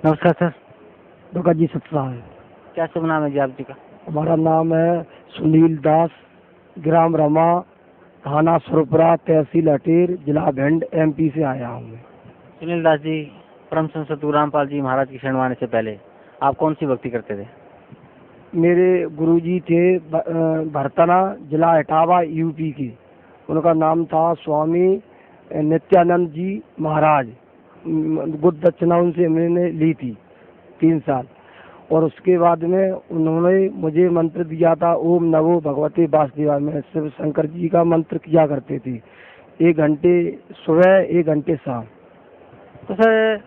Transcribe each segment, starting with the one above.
नमस्कार सर। भगत जी सत्सा है। क्या शुभ नाम है जी आप जी का? हमारा नाम है सुनील दास, ग्राम रमा, थाना सुरपुरा, तहसील अटेर, जिला भिंड, एमपी से आया हूँ मैं। सुनील दास जी, परम संत सतगुरु रामपाल जी महाराज की शरण आने से पहले आप कौन सी भक्ति करते थे? मेरे गुरुजी थे भरतना, जिला इटावा, यूपी के। उनका नाम था स्वामी नित्यानंद जी महाराज। गुद दक्षिणा उनसे मैंने ली थी 3 साल। और उसके बाद में उन्होंने मुझे मंत्र दिया था, ओम नमो भगवते वासुदेवाय। में शिव शंकर जी का मंत्र किया करते थे, 1 घंटे सुबह 1 घंटे शाम। तो सर,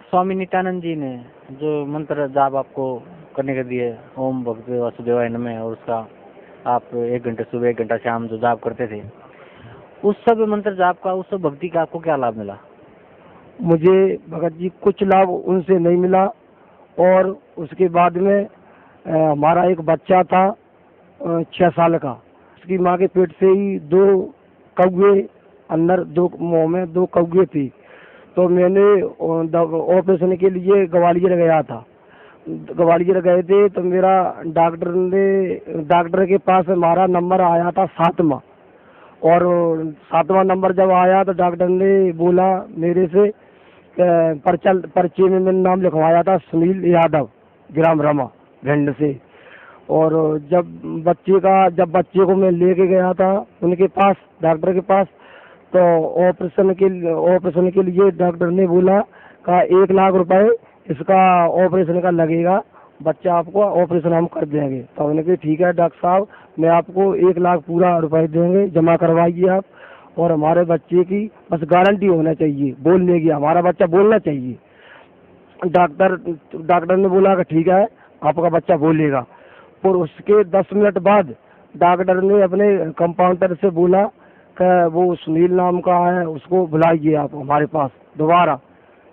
स्वामी नित्यानंद जी ने जो मंत्र जाप आपको करने के दिए, ओम भगवते वासुदेवाय नमः, और उसका आप 1 घंटे सुबह 1 घंटा शाम जो जाप करते थे, उस सब मंत्र जाप का, उस सब भक्ति का आपको क्या लाभ मिला? मुझे भगत जी कुछ लाभ उनसे नहीं मिला। और उसके बाद में हमारा एक बच्चा था 6 साल का। उसकी माँ के पेट से ही 2 कौवे अंदर, 2 मुँह में 2 कौवे थी। तो मैंने ऑपरेशन के लिए ग्वालियर गया था। ग्वालियर गए थे तो मेरा डॉक्टर के पास हमारा नंबर आया था 7वां। और 7वां नंबर जब आया तो डॉक्टर ने बोला मेरे से, पर्चे में मैंने नाम लिखवाया था सुनील यादव, ग्राम रमा, भिंड से। और जब बच्चे को मैं लेके गया था उनके पास, डॉक्टर के पास, तो ऑपरेशन के लिए डॉक्टर ने बोला का 1 लाख रुपए इसका ऑपरेशन का लगेगा, बच्चा आपको ऑपरेशन हम कर देंगे। तो उन्होंने कहा ठीक है डॉक्टर साहब, मैं आपको 1 लाख पूरा रुपए देंगे, जमा करवाइए आप। और हमारे बच्चे की बस गारंटी होना चाहिए बोलने की, हमारा बच्चा बोलना चाहिए। डॉक्टर ने बोला कि ठीक है आपका बच्चा बोलेगा। और उसके 10 मिनट बाद डॉक्टर ने अपने कंपाउंडर से बोला कि वो सुनील नाम का है, उसको बुलाइए आप हमारे पास दोबारा।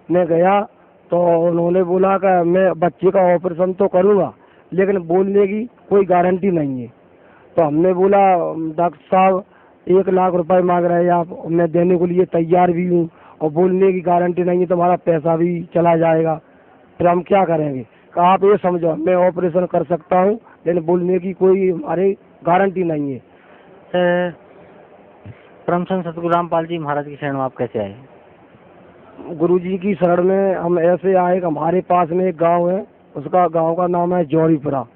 मैं गया तो उन्होंने बोला कि मैं बच्चे का ऑपरेशन तो करूँगा लेकिन बोलने की कोई गारंटी नहीं है। तो हमने बोला डॉक्टर साहब 1 लाख रुपए मांग रहे हैं आप, मैं देने के लिए तैयार भी हूँ, और बोलने की गारंटी नहीं है तो हमारा पैसा भी चला जाएगा, फिर हम क्या करेंगे? कहा आप ये समझो, मैं ऑपरेशन कर सकता हूँ लेकिन बोलने की कोई हमारी गारंटी नहीं है। परम संत सतगुरु रामपाल जी महाराज की शरण में आप कैसे आए? गुरुजी की शरण में हम ऐसे आए कि हमारे पास में एक गांव है, उसका गांव का नाम है जौहरीपुरा।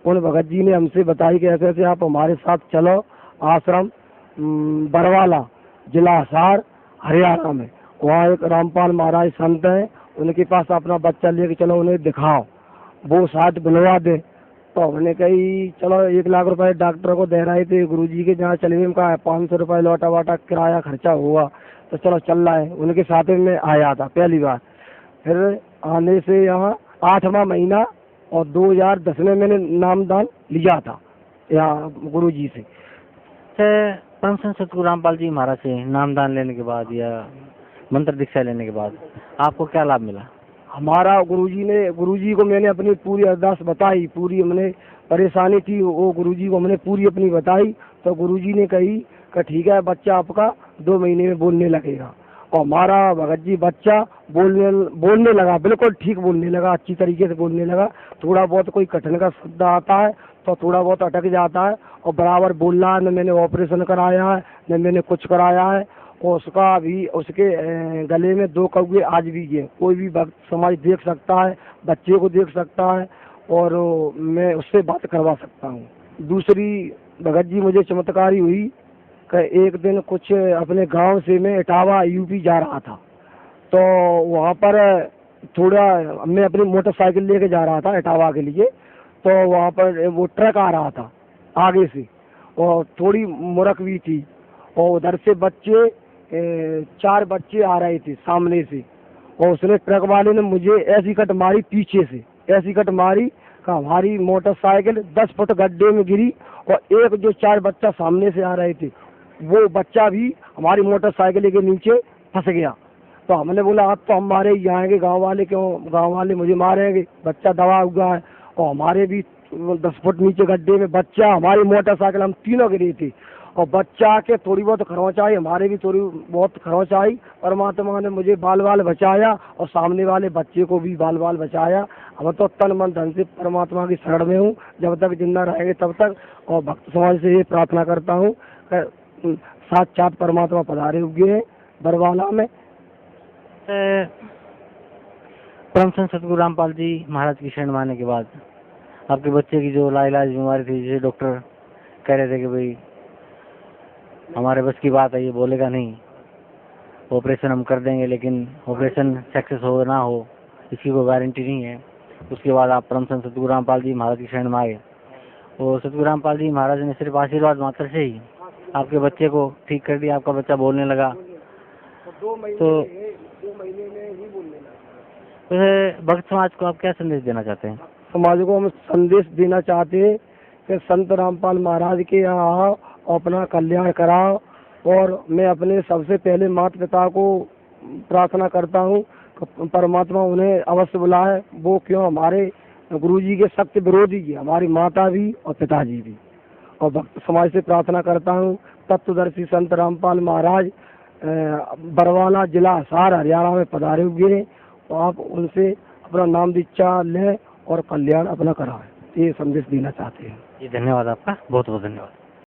उन भगत जी ने हमसे बताई कि ऐसे ऐसे आप हमारे साथ चलो आश्रम बरवाला, जिला हिसार, हरियाणा में। वहाँ एक रामपाल महाराज संत हैं, उनके पास अपना बच्चा लेके चलो, उन्हें दिखाओ, वो 60 बनवा दे। तो हमने कही चलो 1 लाख रुपए डॉक्टर को दे रहे थे गुरुजी के, जहाँ चले उनका 500 रुपये लौटा वाटा किराया खर्चा हुआ, तो चलो चल रहा है। उनके साथ में मैं आया था पहली बार। फिर आने से यहाँ 8वां महीना और 2010 में मैंने नामदान लिया था यहाँ गुरुजी से। परम संत सतगुरु रामपाल जी महाराज से नामदान लेने के बाद या मंत्र दीक्षा लेने के बाद आपको क्या लाभ मिला? हमारा गुरुजी को मैंने अपनी पूरी अरदास बताई, पूरी हमने परेशानी थी वो गुरुजी को हमने पूरी अपनी बताई। तो गुरुजी ने कही कि ठीक है बच्चा आपका 2 महीने में बोलने लगेगा। और हमारा भगत जी बच्चा बोलने लगा, बिल्कुल ठीक बोलने लगा, अच्छी तरीके से बोलने लगा। थोड़ा बहुत कोई कठिन का शब्द आता है तो थोड़ा बहुत अटक जाता है, और बराबर बोल रहा है। न मैंने ऑपरेशन कराया है न मैंने कुछ कराया है। और उसका भी, उसके गले में 2 कौवे आज भी है। कोई भी भक्त समाज देख सकता है, बच्चे को देख सकता है, और मैं उससे बात करवा सकता हूँ। दूसरी भगत जी मुझे चमत्कारी हुई कि एक दिन कुछ अपने गांव से मैं इटावा यूपी जा रहा था। तो वहाँ पर थोड़ा मैं अपनी मोटरसाइकिल लेके जा रहा था इटावा के लिए। तो वहाँ पर वो ट्रक आ रहा था आगे से, और थोड़ी मुरक भी थी, और उधर से 4 बच्चे आ रहे थे सामने से। और उसने, ट्रक वाले ने मुझे ऐसी कट मारी पीछे से, ऐसी कट मारी कि हमारी मोटरसाइकिल 10 फुट गड्ढे में गिरी। और एक जो 4 बच्चा सामने से आ रहे थे, वो बच्चा भी हमारी मोटरसाइकिल के नीचे फंस गया। तो हमने बोला अब तो हम मारे ही आएंगे, गाँव वाले क्यों, गाँव वाले मुझे मारेंगे, बच्चा दबा हुआ है। और हमारे भी 10 फुट नीचे गड्ढे में बच्चा, हमारी मोटरसाइकिल, हम तीनों गिरे थे। और बच्चा के थोड़ी बहुत खरोंच आई, हमारे भी थोड़ी बहुत खरोंच आई। परमात्मा ने मुझे बाल बाल बचाया और सामने वाले बच्चे को भी बाल बाल बचाया। हम तो तन मन धन से परमात्मा की शरण में हूँ, जब तक जिंदा रहेंगे तब तक। और भक्त समाज से ये प्रार्थना करता हूँ कि साक्षात परमात्मा पधारे हुए हैं बरवाला में। परम संत सतगुरु रामपाल जी महाराज की शरण माने के बाद आपके बच्चे की जो लाइलाज बीमारी थी, जिसे डॉक्टर कह रहे थे कि भाई हमारे बस की बात है, ये बोलेगा नहीं, ऑपरेशन हम कर देंगे, लेकिन ऑपरेशन सक्सेस हो ना हो इसकी कोई गारंटी नहीं है। उसके बाद आप परम संत सतगुरु रामपाल जी महाराज की शरण में आए और सतगुरु रामपाल जी महाराज ने सिर्फ आशीर्वाद मात्र से ही आपके बच्चे को ठीक कर दिया, आपका बच्चा बोलने लगा। तो 2 महीने में ही बोलने लगा। वैसे भक्त समाज को आप क्या संदेश देना चाहते हैं? समाज को हम संदेश देना चाहते हैं कि संत रामपाल महाराज के यहाँ आओ, अपना कल्याण कराओ। और मैं अपने सबसे पहले माता पिता को प्रार्थना करता हूँ कि परमात्मा उन्हें अवश्य बुलाए। वो क्यों, हमारे गुरुजी के सत्य विरोधी की हमारी माता भी और पिताजी भी। और भक्त समाज से प्रार्थना करता हूँ तत्वदर्शी संत रामपाल महाराज बरवाला जिला हिसार हरियाणा में पधारे हुए हैं, तो आप उनसे अपना नाम दीक्षा लें और कल्याण अपना कराएं। ये संदेश देना चाहते हैं। जी धन्यवाद, आपका बहुत बहुत धन्यवाद।